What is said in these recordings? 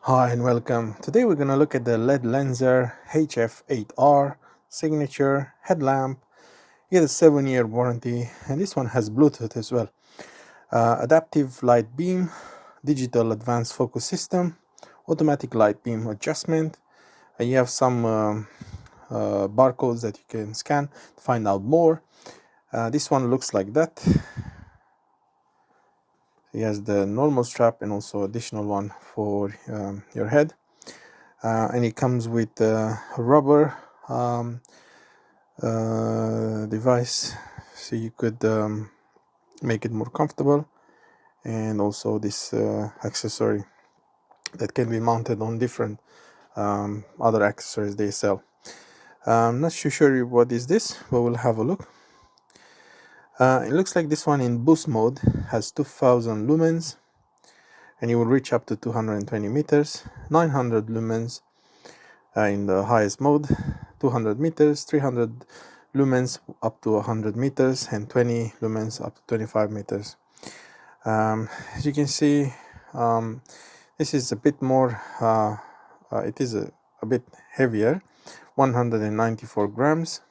Hi and welcome. Today we're going to look at the Ledlenser HF8R signature headlamp. It has a 7-year warranty, and this one has Bluetooth as well. Adaptive light beam, digital advanced focus system, automatic light beam adjustment. And you have some barcodes that you can scan to find out more. This one looks like that. It has the normal strap and also additional one for your head. And it comes with a rubber device, so you could make it more comfortable, and also this accessory that can be mounted on different other accessories they sell. I'm not too sure what is this, but we'll have a look. It looks like this one in boost mode has 2000 lumens, and you will reach up to 220 meters, 900 lumens in the highest mode, 200 meters, 300 lumens up to 100 meters, and 20 lumens up to 25 meters. As you can see, this is a bit more, it is a bit heavier, 194 grams.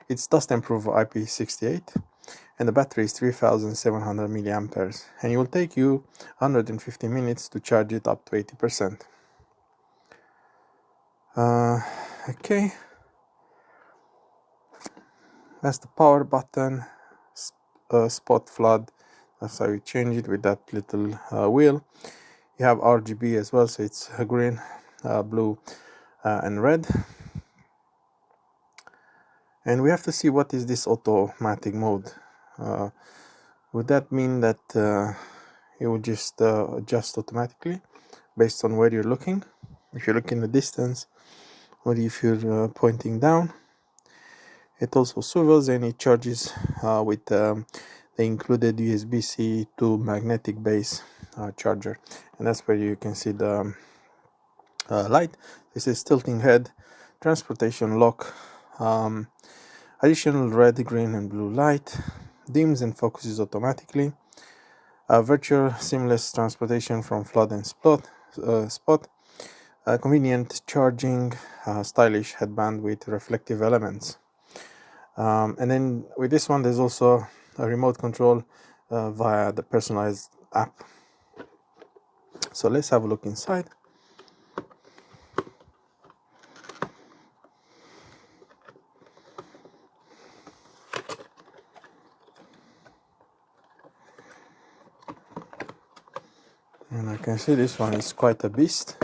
It's dust-proof IP68, and the battery is 3700 milliamperes, and it will take you 150 minutes to charge it up to 80%. Okay, that's the power button, spot flood. That's how you change it with that little wheel. You have RGB as well, so it's green, blue, and red. And we have to see what is this automatic mode. Would that mean that it will just adjust automatically based on where you're looking? If you look in the distance, or if you're pointing down. It also swivels, and it charges with the included USB-C to magnetic base charger, and that's where you can see the light. This is tilting head, transportation lock, additional red, green, and blue light, dims and focuses automatically, virtual seamless transportation from flood and spot, convenient charging, stylish headband with reflective elements. And then with this one, there's also a remote control via the personalized app. So let's have a look inside. And I can see this one is quite a beast.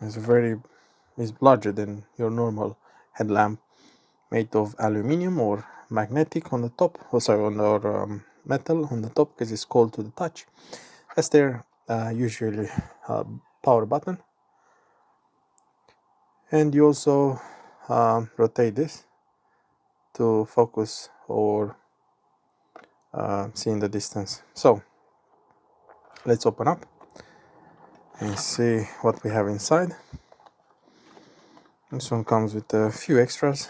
It's larger than your normal headlamp, made of aluminium or magnetic on the top, or metal on the top, because it's cold to the touch. That's their usually power button. And you also rotate this to focus or see in the distance. So let's open up and see what we have inside. This one comes with a few extras,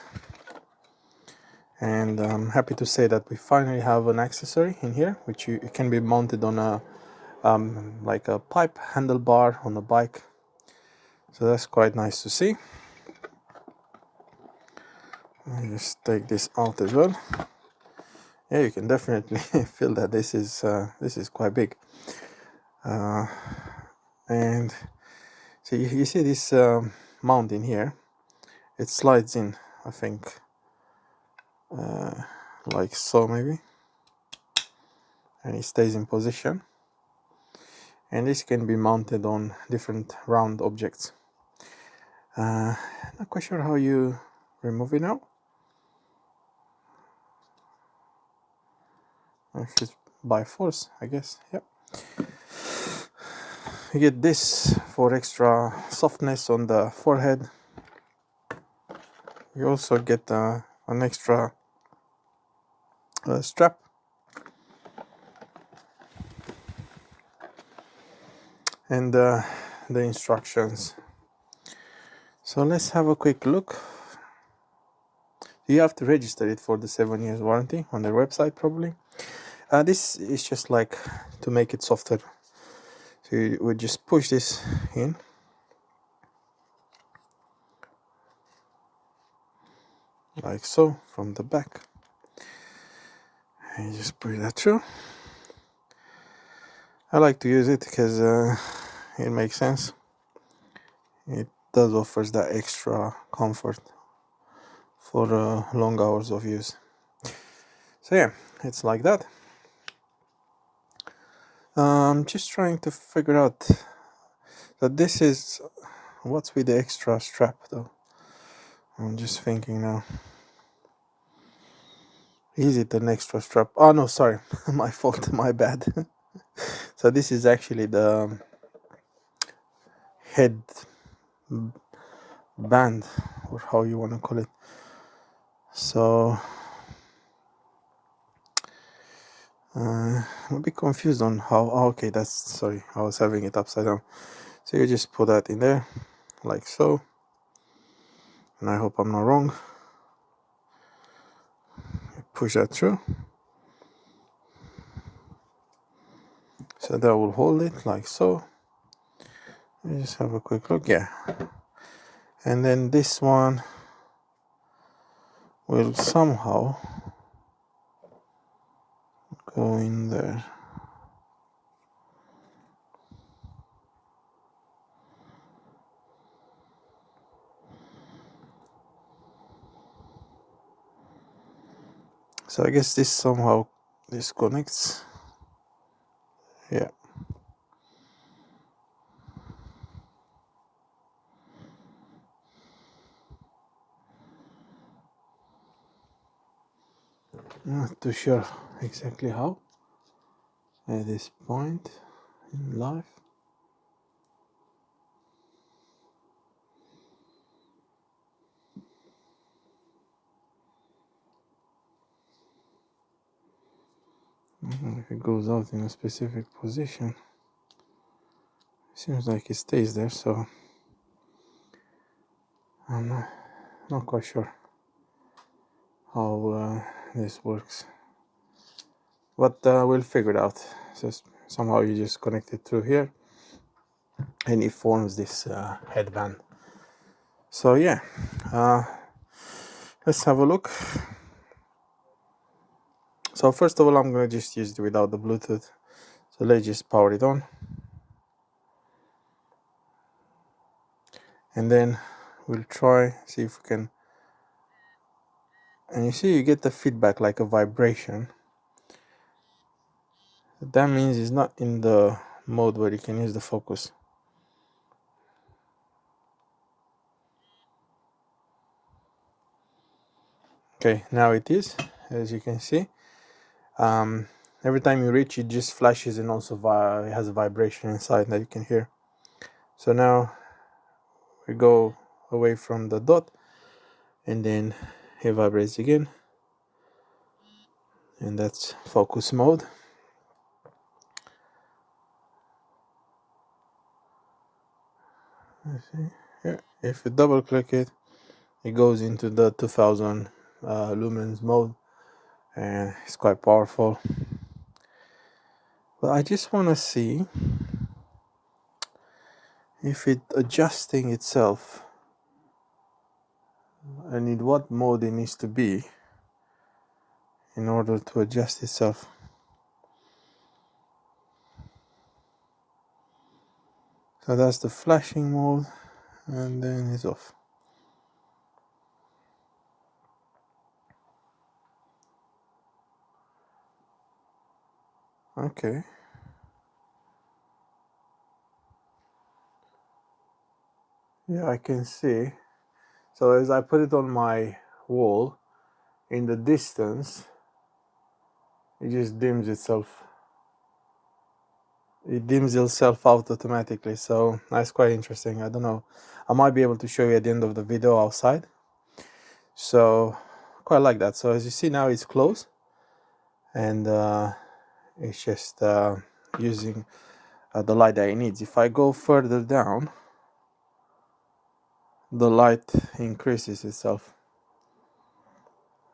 and I'm happy to say that we finally have an accessory in here, which it can be mounted on a like a pipe handlebar on a bike. So that's quite nice to see. I'll just take this out as well. Yeah, you can definitely feel that this is quite big. And so you see this mount in here. It slides in, I think, like so maybe, and it stays in position. And this can be mounted on different round objects. Not quite sure how you remove it now. If it's by force, I guess. Yep. You get this for extra softness on the forehead. You also get an extra strap. And the instructions. So let's have a quick look. You have to register it for the 7 years warranty on their website probably. This is just like to make it softer. So you would just push this in, like so, from the back, and you just push that through. I like to use it because it makes sense. It does offers that extra comfort for long hours of use. So yeah, it's like that. I'm just trying to figure out that this is what's with the extra strap though. I'm just thinking now. Is it an extra strap? Oh no, sorry, my fault, my bad. So this is actually the head band, or how you want to call it. So I'm a bit confused on how. Oh, okay, that's, sorry, I was having it upside down. So you just put that in there, like so, and I hope I'm not wrong. Push that through, so that will hold it like so. You just have a quick look, yeah. And then this one will somehow go in there. So I guess this somehow disconnects. Yeah. Not too sure exactly how at this point in life. If it goes out in a specific position, seems like it stays there, so I'm not quite sure how this works, but we'll figure it out. So somehow you just connect it through here and it forms this headband. So yeah, let's have a look. So first of all, I'm gonna just use it without the Bluetooth, so let's just power it on, and then we'll try, see if we can. And you see, you get the feedback like a vibration. That means it's not in the mode where you can use the focus. Okay, now it is, as you can see. Every time you reach, it just flashes, and also it has a vibration inside that you can hear. So now we go away from the dot, and then it vibrates again, and that's focus mode. Let's see. Yeah, if you double click it, it goes into the 2000 lumens mode, and it's quite powerful. But I just want to see if it adjusting itself and in what mode it needs to be in order to adjust itself. So that's the flashing mode, and then it's off. Okay. Yeah, I can see. So as I put it on my wall, in the distance, it just dims itself. It dims itself out automatically, so that's quite interesting. I don't know, I might be able to show you at the end of the video outside. So quite like that. So as you see now, it's closed, and it's just using the light that it needs. If I go further down, the light increases itself,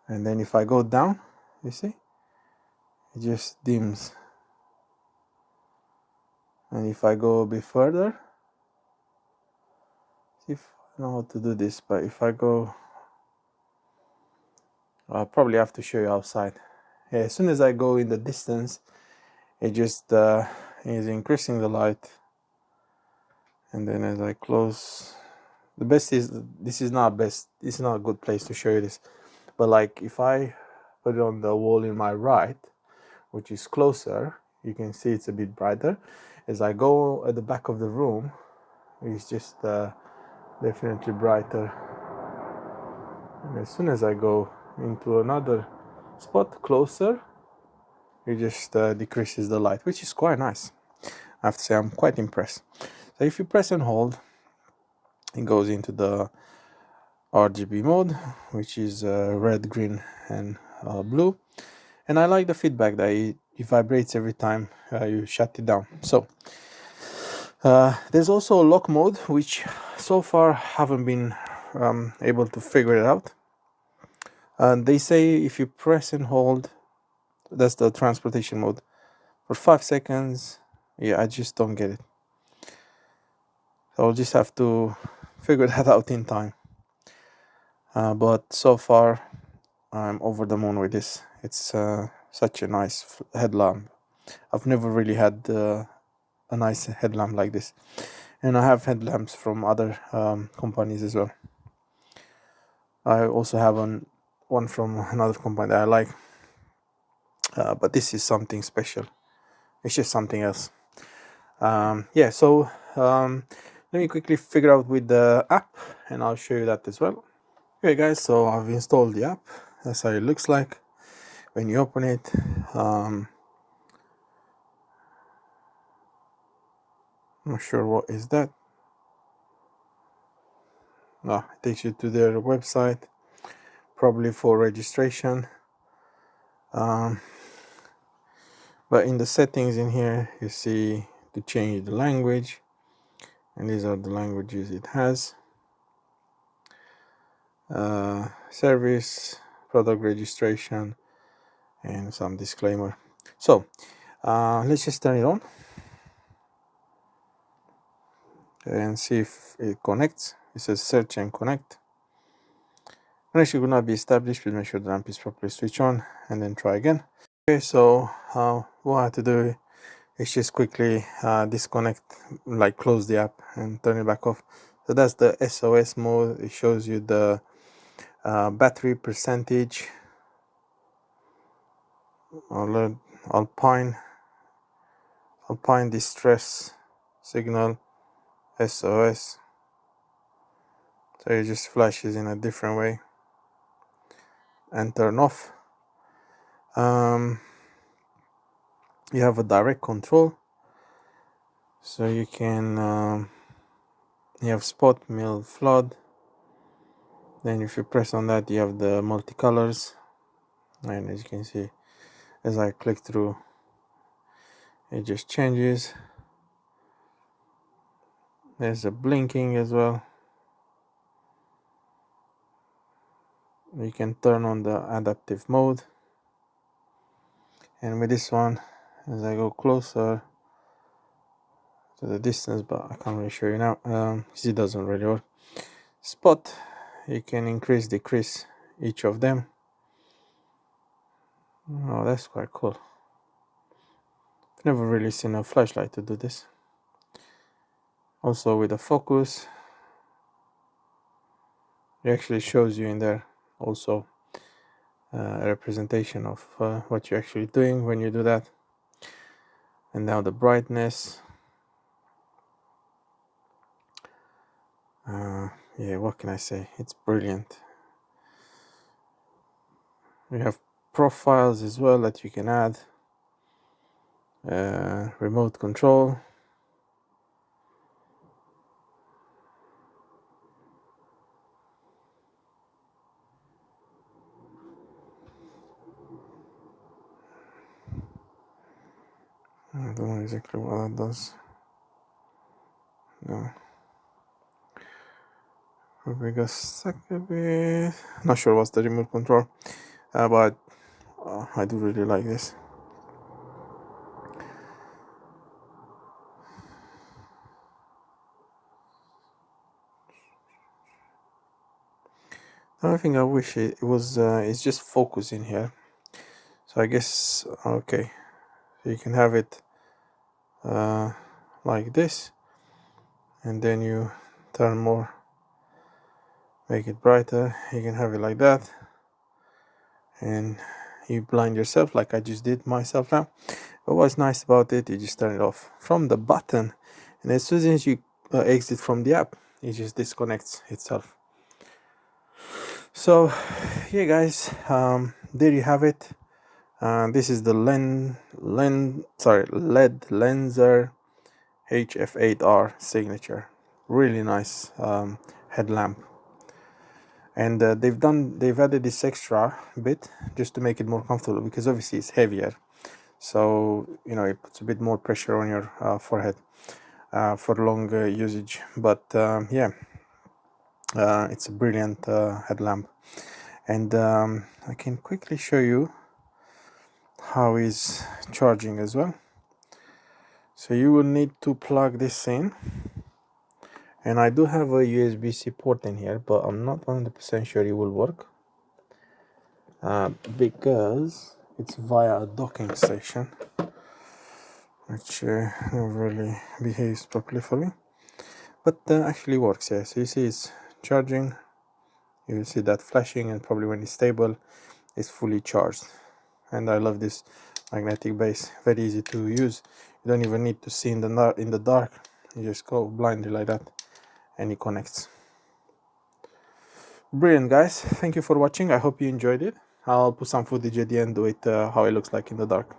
and then if I go down, you see, it just dims. And if I go a bit further, see if I know how to do this, but if I go, I'll probably have to show you outside. Yeah, as soon as I go in the distance, it just is increasing the light. And then as I close, the best is, this is not best, this is not a good place to show you this, but like if I put it on the wall in my right, which is closer, you can see it's a bit brighter. As I go at the back of the room, it's just definitely brighter. And as soon as I go into another spot closer, it just decreases the light, which is quite nice. I have to say, I'm quite impressed. So if you press and hold, it goes into the RGB mode, which is red, green, and blue. And I like the feedback that it vibrates every time you shut it down. So there's also a lock mode, which so far haven't been able to figure it out. And they say if you press and hold, that's the transportation mode, for 5 seconds. Yeah, I just don't get it. So I'll just have to figure that out in time. But so far, I'm over the moon with this. It's such a nice headlamp. I've never really had a nice headlamp like this. And I have headlamps from other companies as well. I also have one from another company that I like. But this is something special. It's just something else. Yeah, so let me quickly figure out with the app, and I'll show you that as well. Okay guys, so I've installed the app. That's how it looks like when you open it. Not sure what is that. No, it takes you to their website, probably for registration. But in the settings in here, you see to change the language, and these are the languages it has. Service, product registration, and some disclaimer. So let's just turn it on and see if it connects. It says search and connect. Connection will not be established. Please make sure the lamp is properly switched on, and then try again. Okay, so what I have to do is just quickly disconnect, like close the app and turn it back off. So that's the SOS mode. It shows you the battery percentage, Alpine distress signal, SOS. So it just flashes in a different way and turn off. You have a direct control, so you can you have spot, mill, flood. Then if you press on that, you have the multicolors, and as you can see, as I click through, it just changes. There's a blinking as well. You can turn on the adaptive mode, and with this one, as I go closer to the distance, but I can't really show you now because it doesn't really work. Spot, you can increase, decrease each of them. Oh, that's quite cool. I've never really seen a flashlight to do this. Also with the focus, it actually shows you in there also a representation of what you're actually doing when you do that. And now the brightness. Yeah, what can I say? It's brilliant. We have profiles as well that you can add. Remote control. I don't know exactly what that does. No. We got stuck a bit. Not sure what's the remote control, but I do really like this. The only thing I wish it was is just focusing here. So I guess, okay, so you can have it like this, and then you turn more, make it brighter. You can have it like that, and you blind yourself like I just did myself now. But what's nice about it, you just turn it off from the button, and as soon as you exit from the app, it just disconnects itself. So yeah guys, there you have it. This is the Ledlenser HF8R signature. Really nice headlamp, and they've added this extra bit just to make it more comfortable, because obviously it's heavier, so you know it puts a bit more pressure on your forehead for long usage. But yeah, it's a brilliant headlamp, and I can quickly show you how is charging as well. So you will need to plug this in, and I do have a USB-C port in here, but I'm not 100% sure it will work because it's via a docking station, which never really behaves properly for me, but actually works. Yeah, so you see it's charging, you will see that flashing, and probably when it's stable it's fully charged. And I love this magnetic base, very easy to use. You don't even need to see in the dark, you just go blindly like that and it connects. Brilliant guys, thank you for watching. I hope you enjoyed it. I'll put some footage at the end with how it looks like in the dark.